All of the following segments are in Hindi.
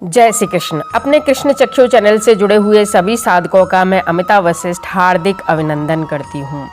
जय श्री कृष्ण। अपने कृष्ण चक्षु चैनल से जुड़े हुए सभी साधकों का मैं अमिता वशिष्ठ हार्दिक अभिनंदन करती हूँ।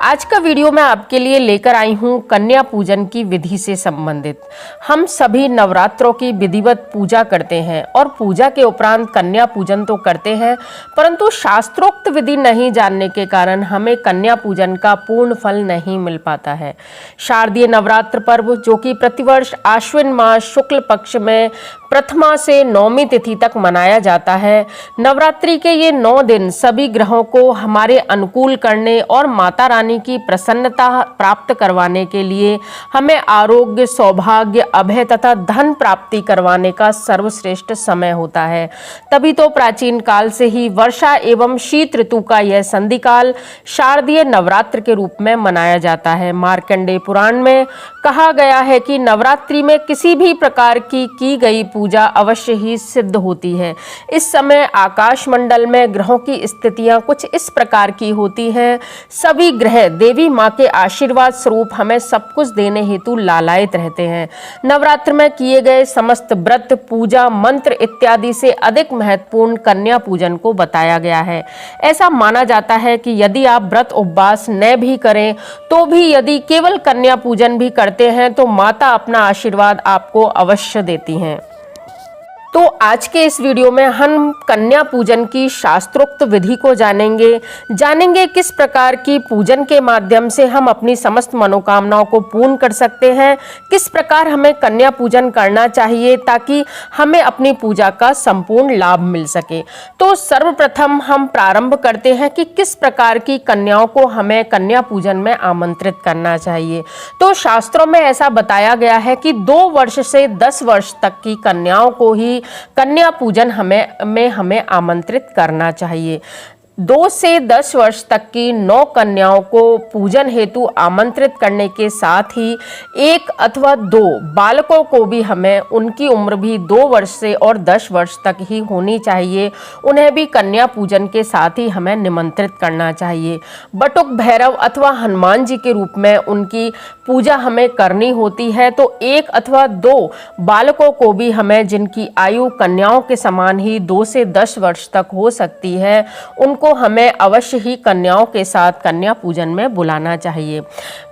आज का वीडियो मैं आपके लिए लेकर आई हूँ कन्या पूजन की विधि से संबंधित। हम सभी नवरात्रों की विधिवत पूजा करते हैं और पूजा के उपरांत कन्या पूजन तो करते हैं, परंतु शास्त्रोक्त विधि नहीं जानने के कारण हमें कन्या पूजन का पूर्ण फल नहीं मिल पाता है। शारदीय नवरात्र पर्व, जो कि प्रतिवर्ष आश्विन मास शुक्ल पक्ष में प्रथमा से नौमी तिथि तक मनाया जाता है। नवरात्रि के ये 9 दिन सभी ग्रहों को हमारे अनुकूल करने और माता रानी की प्रसन्नता प्राप्त करवाने के लिए हमें आरोग्य, सौभाग्य, अभय तथा धन प्राप्ति करवाने का सर्वश्रेष्ठ समय होता है। तभी तो प्राचीन काल से ही वर्षा एवं शीत ऋतु का यह संधिकाल शारदीय नवरात्र के रूप में मनाया जाता है। मार्कंडेय पुराण में कहा गया है कि नवरात्रि में किसी भी प्रकार की गई पूजा अवश्य ही सिद्ध होती है। इस समय आकाश मंडल में ग्रहों की स्थितियां कुछ इस प्रकार की होती हैं। सभी ग्रह देवी मां के आशीर्वाद स्वरूप हमें सब कुछ देने हेतु लालायित रहते हैं। नवरात्र में किए गए समस्त व्रत, पूजा, मंत्र इत्यादि से अधिक महत्वपूर्ण कन्या पूजन को बताया गया है। ऐसा माना जाता है कि यदि आप व्रत उपवास न भी करें तो भी यदि केवल कन्या पूजन भी करते हैं तो माता अपना आशीर्वाद आपको अवश्य देती हैं। तो आज के इस वीडियो में हम कन्या पूजन की शास्त्रोक्त विधि को जानेंगे किस प्रकार की पूजन के माध्यम से हम अपनी समस्त मनोकामनाओं को पूर्ण कर सकते हैं, किस प्रकार हमें कन्या पूजन करना चाहिए ताकि हमें अपनी पूजा का संपूर्ण लाभ मिल सके। तो सर्वप्रथम हम प्रारंभ करते हैं कि किस प्रकार की कन्याओं को हमें कन्या पूजन में आमंत्रित करना चाहिए। तो शास्त्रों में ऐसा बताया गया है कि 2 वर्ष से 10 वर्ष तक की कन्याओं को ही कन्या पूजन हमें आमंत्रित करना चाहिए। 2 से 10 वर्ष तक की 9 कन्याओं को पूजन हेतु आमंत्रित करने के साथ ही 1 अथवा 2 बालकों को भी हमें, उनकी उम्र भी 2 वर्ष से और 10 वर्ष तक ही होनी चाहिए, उन्हें भी कन्या पूजन के साथ ही हमें निमंत्रित करना चाहिए। बटुक भैरव अथवा हनुमान जी के रूप में उनकी पूजा हमें करनी होती है। तो 1 अथवा 2 बालकों को भी हमें, जिनकी आयु कन्याओं के समान ही 2 से 10 वर्ष तक हो सकती है, उनको हमें अवश्य ही कन्याओं के साथ कन्या पूजन में बुलाना चाहिए।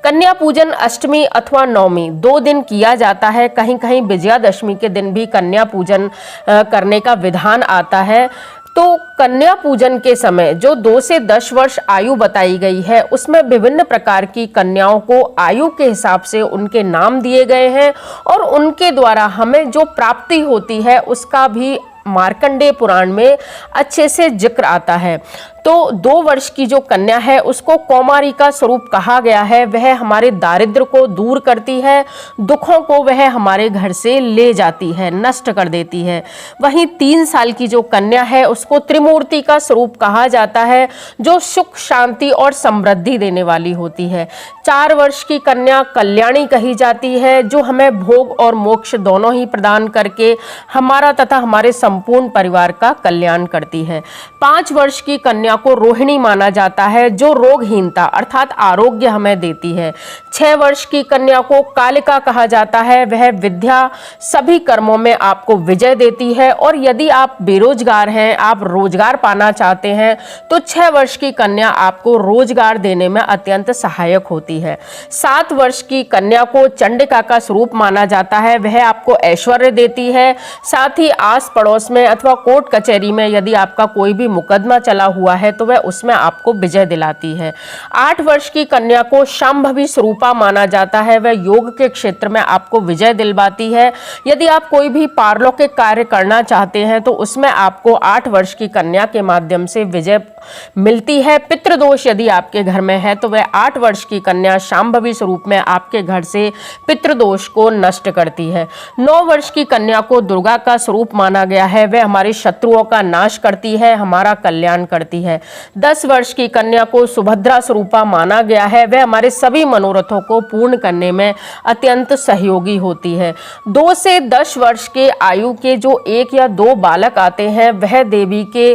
कन्या पूजन अष्टमी अथवा नवमी 2 दिन किया जाता है। कहीं कहीं विजयादशमी के दिन भी कन्या पूजन करने का विधान आता है। तो कन्या पूजन के समय जो 2 से 10 वर्ष आयु बताई गई है, उसमें विभिन्न प्रकार की कन्याओं को आयु के हिसाब से उनके नाम दिए गए हैं और उनके द्वारा हमें जो प्राप्ति होती है उसका भी मार्कंडेय पुराण में अच्छे से जिक्र आता है। तो 2 वर्ष की जो कन्या है उसको कौमारी का स्वरूप कहा गया है। वह हमारे दारिद्र्य को दूर करती है, दुखों को वह हमारे घर से ले जाती है, नष्ट कर देती है। वहीं 3 साल की जो कन्या है उसको त्रिमूर्ति का स्वरूप कहा जाता है, जो सुख, शांति और समृद्धि देने वाली होती है। 4 वर्ष की कन्या कल्याणी कही जाती है, जो हमें भोग और मोक्ष दोनों ही प्रदान करके हमारा तथा हमारे संपूर्ण परिवार का कल्याण करती है। 5 वर्ष की कन्या को रोहिणी माना जाता है, जो रोगहीनता अर्थात आरोग्य हमें देती है। 6 वर्ष की कन्या को कालिका कहा जाता है। वह विद्या, सभी कर्मों में आपको विजय देती है और यदि आप बेरोजगार हैं, आप रोजगार पाना चाहते हैं, तो 6 वर्ष की कन्या आपको रोजगार देने में अत्यंत सहायक होती है। 7 वर्ष की कन्या को चंडिका का स्वरूप माना जाता है। वह आपको ऐश्वर्य देती है, साथ ही आस पड़ोस में अथवा कोर्ट कचहरी में यदि आपका कोई भी मुकदमा चला हुआ है तो वह उसमें आपको विजय दिलाती है। 8 वर्ष की कन्या को शांभवी स्वरूपा माना जाता है। वह योग के क्षेत्र में आपको विजय दिलवाती है। यदि आप कोई भी पारलौकिक कार्य करना चाहते हैं तो उसमें आपको 8 वर्ष की कन्या के माध्यम से विजय मिलती है। पितृदोष यदि आपके घर में है तो वह 8 वर्ष की कन्या शांभवी स्वरूप में आपके घर से पितृदोष को नष्ट करती है। 9 वर्ष की कन्या को दुर्गा का स्वरूप माना गया है। वह हमारी शत्रुओं का नाश करती है, हमारा कल्याण करती है। 10 वर्ष की कन्या को सुभद्रा स्वरूपा माना गया है। वह हमारे सभी मनोरथों को पूर्ण करने में अत्यंत सहयोगी होती है। 2 से 10 वर्ष के आयु के जो 1 या 2 बालक आते हैं, वह देवी के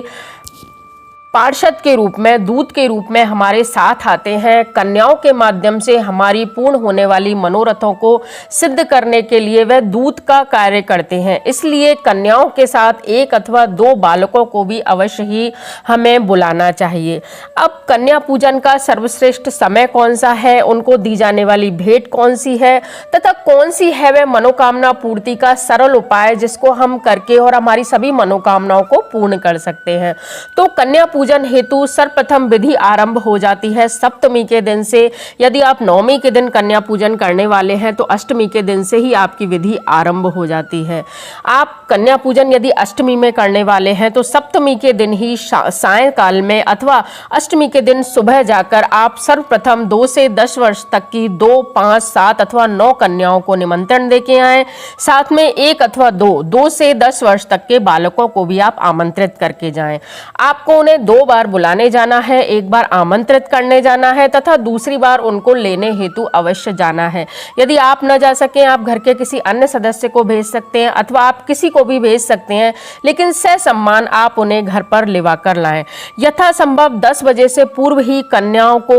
पार्षद के रूप में, दूत के रूप में हमारे साथ आते हैं। कन्याओं के माध्यम से हमारी पूर्ण होने वाली मनोरथों को सिद्ध करने के लिए वह दूत का कार्य करते हैं। इसलिए कन्याओं के साथ 1 अथवा 2 बालकों को भी अवश्य ही हमें बुलाना चाहिए। अब कन्या पूजन का सर्वश्रेष्ठ समय कौन सा है, उनको दी जाने वाली भेंट कौन सी है तथा कौन सी है वह मनोकामना पूर्ति का सरल उपाय जिसको हम करके और हमारी सभी मनोकामनाओं को पूर्ण कर सकते हैं। तो कन्या पूजन हेतु सर्वप्रथम विधि आरंभ हो जाती है सप्तमी के दिन से। यदि आप नवमी के दिन कन्या पूजन करने वाले हैं तो अष्टमी के दिन से ही आपकी विधि आरंभ हो जाती है। आप कन्या पूजन यदि अष्टमी में करने वाले हैं तो सप्तमी के दिन ही सायंकाल में अथवा अष्टमी के दिन सुबह जाकर आप सर्वप्रथम 2 से 10 वर्ष तक की 2, 5, 7 अथवा 9 कन्याओं को निमंत्रण देके आए। साथ में 1 अथवा 2 से 10 वर्ष तक के बालकों को भी आप आमंत्रित करके जाएं। आपको उन्हें 2 बार बुलाने जाना है, 1 बार आमंत्रित करने जाना है तथा दूसरी बार उनको लेने हेतु अवश्य जाना है। यदि आप न जा सकें, आप घर के किसी अन्य सदस्य को भेज सकते हैं अथवा आप किसी को भी भेज सकते हैं, लेकिन ससम्मान आप उन्हें घर पर लिवा कर लाएं। यथासंभव 10 बजे से पूर्व ही कन्याओं को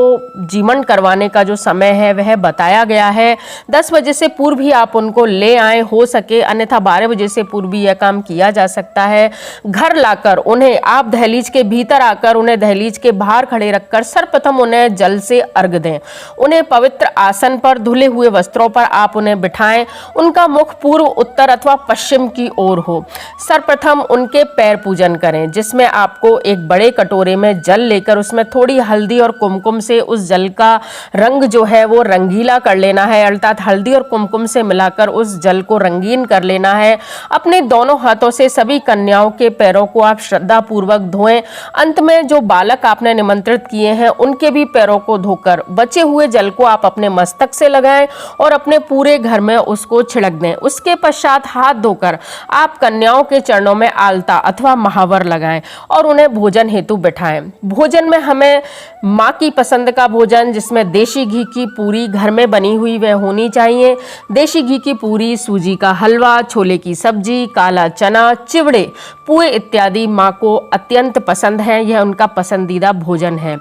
जीवन करवाने का जो समय है वह बताया गया है। 10 बजे से पूर्व ही आप उनको ले आए हो सके, अन्यथा 12 बजे से पूर्व भी यह काम किया जा सकता है। घर लाकर उन्हें आप दहलीज के भीतर आकर उन्हें दहलीज के बाहर खड़े रखकर सर्वप्रथम उन्हें जल से अर्घ दें। उन्हें पवित्र आसन पर धुले हुए वस्त्रों पर आप उन्हें बिठाएं। उनका मुख पूर्व, उत्तर अथवा पश्चिम की ओर हो। सर्वप्रथम उनके पैर पूजन करें, जिसमें आपको एक बड़े कटोरे में जल लेकर उसमें थोड़ी हल्दी और कुमकुम से उस जल का रंग जो है वो रंगीला कर लेना है, अर्थात हल्दी और कुमकुम से मिलाकर उस जल को रंगीन कर लेना है। अपने दोनों हाथों से सभी कन्याओं के पैरों को आप श्रद्धा पूर्वक धोएं। अंत में जो बालक आपने निमंत्रित किए हैं उनके भी पैरों को धोकर बचे हुए जल को आप अपने मस्तक से लगाएं और अपने पूरे घर में उसको छिड़क दें। उसके पश्चात हाथ धोकर आप कन्याओं के चरणों में आलता अथवा महावर लगाएं और उन्हें भोजन हेतु बिठाएं। भोजन में हमें माँ की पसंद का भोजन, जिसमें देशी घी की पूरी घर में बनी हुई वह होनी चाहिए। देशी घी की पूरी, सूजी का हलवा, छोले की सब्जी, काला चना, चिवड़े, पुए इत्यादि माँ को अत्यंत पसंद है। यह उनका पसंदीदा भोजन है।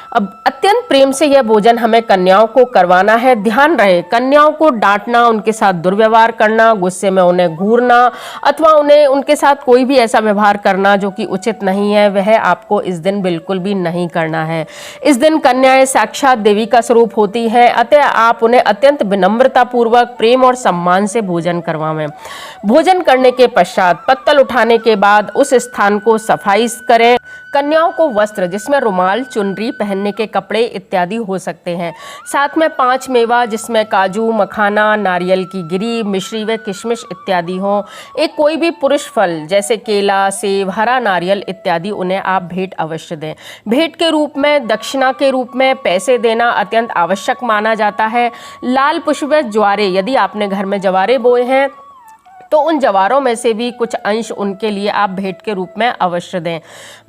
अब अत्यंत प्रेम से यह भोजन हमें कन्याओं को करवाना है। ध्यान रहे, कन्याओं को डांटना, उनके साथ दुर्व्यवहार करना, गुस्से में उन्हें घूरना अथवा उनके साथ कोई भी ऐसा व्यवहार करना जो कि उचित नहीं है, वह आपको इस दिन बिल्कुल भी नहीं करना है। इस दिन कन्याएं साक्षात देवी का स्वरूप होती है, अतः आप उन्हें अत्यंत विनम्रता पूर्वक, प्रेम और सम्मान से भोजन करवाएं। भोजन करने के पश्चात पत्तल उठाने के बाद उस स्थान को सफाई करें। कन्याओं को वस्त्र, जिसमें रुमाल, चुनरी, पहनने के कपड़े इत्यादि हो सकते हैं। साथ में 5 मेवा, जिसमें काजू, मखाना, नारियल की गिरी, मिश्री व किशमिश इत्यादि हों। एक कोई भी पुरुष फल जैसे केला, सेब, हरा नारियल इत्यादि उन्हें आप भेंट अवश्य दें। भेंट के रूप में, दक्षिणा के रूप में पैसे देना अत्यंत आवश्यक माना जाता है। लाल पुष्प व ज्वारे, यदि आपने घर में जवारे बोए हैं तो उन जवारों में से भी कुछ अंश उनके लिए आप भेंट के रूप में अवश्य दें।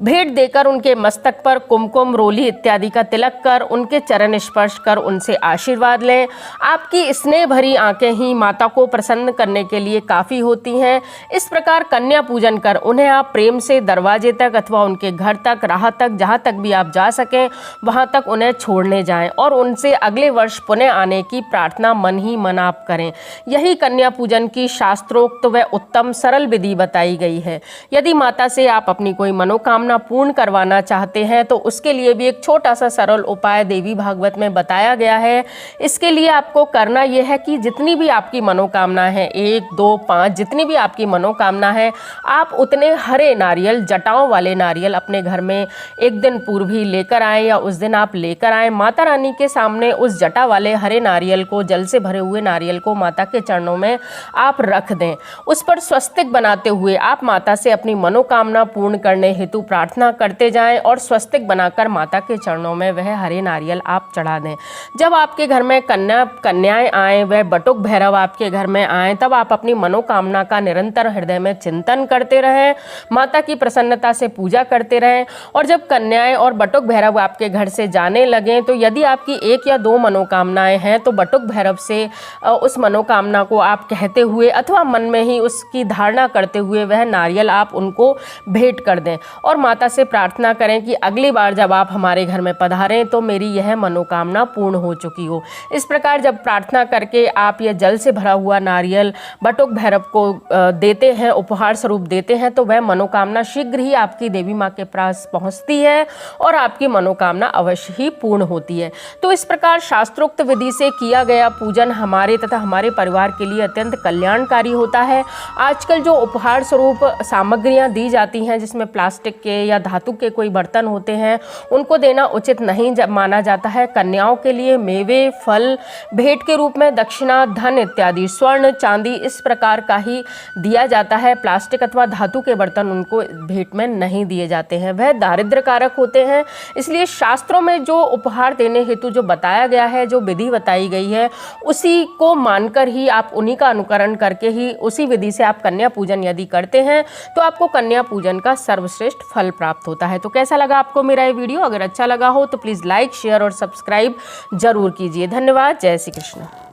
भेंट देकर उनके मस्तक पर कुमकुम, रोली इत्यादि का तिलक कर उनके चरण स्पर्श कर उनसे आशीर्वाद लें। आपकी स्नेह भरी आंखें ही माता को प्रसन्न करने के लिए काफ़ी होती हैं। इस प्रकार कन्या पूजन कर उन्हें आप प्रेम से दरवाजे तक अथवा उनके घर तक, राह तक, जहाँ तक भी आप जा सकें वहाँ तक उन्हें छोड़ने जाएं और उनसे अगले वर्ष पुनः आने की प्रार्थना मन ही मन आप करें। यही कन्या पूजन की शास्त्रों तो वह उत्तम सरल विधि बताई गई है। यदि माता से आप अपनी कोई मनोकामना पूर्ण करवाना चाहते हैं तो उसके लिए भी एक छोटा सा सरल उपाय देवी भागवत में बताया गया है। इसके लिए आपको करना यह है कि जितनी भी आपकी मनोकामना है, 1, 2, 5, जितनी भी आपकी मनोकामना है, आप उतने हरे नारियल, जटाओं वाले नारियल अपने घर में एक दिन पूर्व ही लेकर आएँ या उस दिन आप लेकर आएँ। माता रानी के सामने उस जटा वाले हरे नारियल को, जल से भरे हुए नारियल को माता के चरणों में आप रख दें। उस पर स्वस्तिक बनाते हुए आप माता से अपनी मनोकामना पूर्ण करने हेतु प्रार्थना करते जाएं और स्वस्तिक बनाकर माता के चरणों में वह हरे नारियल आप चढ़ा दें। जब आपके घर में कन्याएं आएँ, वह बटुक भैरव आपके घर में आएँ, तब आप अपनी मनोकामना का निरंतर हृदय में चिंतन करते रहें, माता की प्रसन्नता से पूजा करते रहें। और जब कन्याएं और बटुक भैरव आपके घर से जाने लगें तो यदि आपकी 1 या 2 मनोकामनाएं हैं तो बटुक भैरव से उस मनोकामना को आप कहते हुए अथवा मन में ही उसकी धारणा करते हुए वह नारियल आप उनको भेंट कर दें और माता से प्रार्थना करें कि अगली बार जब आप हमारे घर में पधारें तो मेरी यह मनोकामना पूर्ण हो चुकी हो। इस प्रकार जब प्रार्थना करके आप यह जल से भरा हुआ नारियल बटुक भैरव को देते हैं, उपहार स्वरूप देते हैं, तो वह मनोकामना शीघ्र ही आपकी देवी माँ के पास पहुँचती है और आपकी मनोकामना अवश्य ही पूर्ण होती है। तो इस प्रकार शास्त्रोक्त विधि से किया गया पूजन हमारे तथा हमारे परिवार के लिए अत्यंत कल्याणकारी होता है। आजकल जो उपहार स्वरूप सामग्रियां दी जाती हैं जिसमें प्लास्टिक के या धातु के कोई बर्तन होते हैं, उनको देना उचित नहीं माना जाता है। कन्याओं के लिए मेवे, फल भेंट के रूप में दक्षिणा, धन इत्यादि, स्वर्ण, चांदी इस प्रकार का ही दिया जाता है। प्लास्टिक अथवा धातु के बर्तन उनको भेंट में नहीं दिए जाते हैं, वह दारिद्र्य कारक होते हैं। इसलिए शास्त्रों में जो उपहार देने हेतु जो बताया गया है, जो विधि बताई गई है, उसी को मानकर ही आप उन्हीं का अनुकरण करके ही उसी विधि से आप कन्या पूजन यदि करते हैं तो आपको कन्या पूजन का सर्वश्रेष्ठ फल प्राप्त होता है। तो कैसा लगा आपको मेरा ये वीडियो? अगर अच्छा लगा हो तो प्लीज़ लाइक, शेयर और सब्सक्राइब जरूर कीजिए। धन्यवाद। जय श्री कृष्ण।